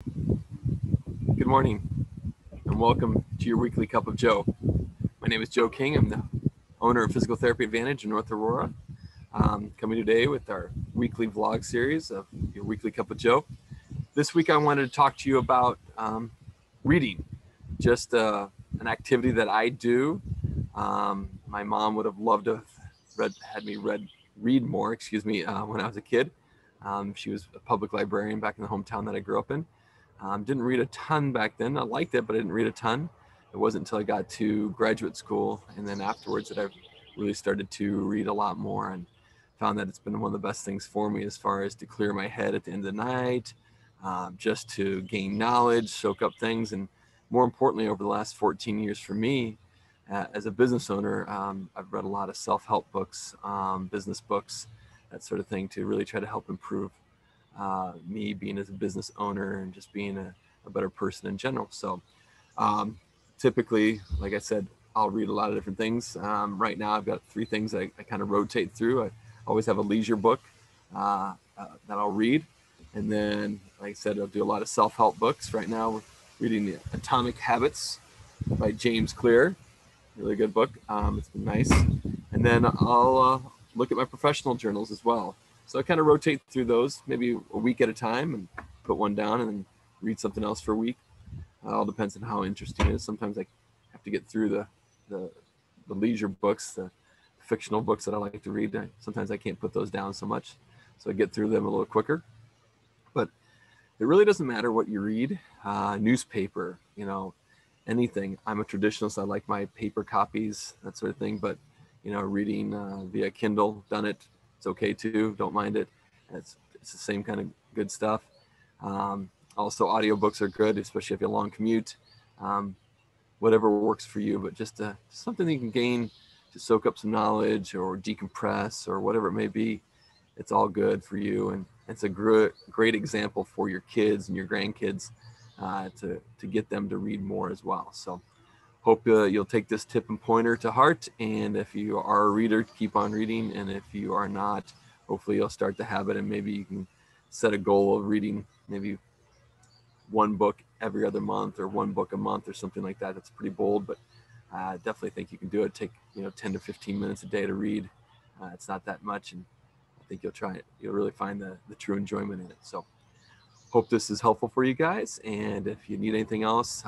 Good morning and welcome to your weekly cup of Joe. My name is Joe King. I'm the owner of Physical Therapy Advantage in North Aurora. Coming today with our weekly vlog series of your weekly cup of Joe. This week I wanted to talk to you about reading, just an activity that I do. My mom would have loved to have had me read more, when I was a kid. She was a public librarian back in the hometown that I grew up in. Didn't read a ton back then. I liked it, but I didn't read a ton. It wasn't until I got to graduate school and then afterwards that I really started to read a lot more and found that it's been one of the best things for me as far as to clear my head at the end of the night, just to gain knowledge, soak up things. And more importantly, over the last 14 years for me, as a business owner, I've read a lot of self-help books, business books, that sort of thing to really try to help improve me being as a business owner and just being a better person in general. So um, typically, like I said, I'll read a lot of different things. Right now, I've got three things I kind of rotate through. I always have a leisure book that I'll read. And then, like I said, I'll do a lot of self-help books. Right now, we're reading the Atomic Habits by James Clear. Really good book. It's been nice. And then I'll look at my professional journals as well. So I kind of rotate through those, maybe a week at a time, and put one down and then read something else for a week. All depends on how interesting it is. Sometimes I have to get through the, the leisure books, the fictional books that I like to read. Sometimes I can't put those down so much, so I get through them a little quicker. But it really doesn't matter what you read, newspaper, anything. I'm a traditionalist. I like my paper copies, that sort of thing. But reading via Kindle, done it. It's okay too. Don't mind it. It's the same kind of good stuff. Also, audiobooks are good, especially if you have a long commute. Um, Whatever works for you, but just something that you can gain to soak up some knowledge or decompress or whatever it may be. It's all good for you, and it's a great example for your kids and your grandkids to get them to read more as well. So hope you'll take this tip and pointer to heart, and if you are a reader, keep on reading, and if you are not, hopefully you'll start the habit, and maybe you can set a goal of reading maybe one book every other month or one book a month or something like that. That's pretty bold, but I definitely think you can do it. Take 10 to 15 minutes a day to read. It's not that much, and I think you'll try it. You'll really find the true enjoyment in it. So hope this is helpful for you guys. And if you need anything else,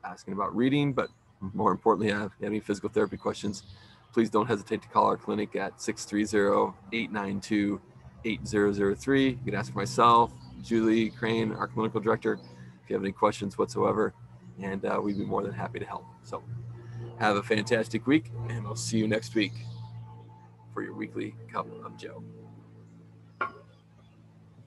asking about reading, but more importantly, if you have any physical therapy questions, please don't hesitate to call our clinic at 630-892-8003. You can ask for myself, Julie Crane, our clinical director, if you have any questions whatsoever, and we'd be more than happy to help. So have a fantastic week, and I'll see you next week for your weekly cup of Joe.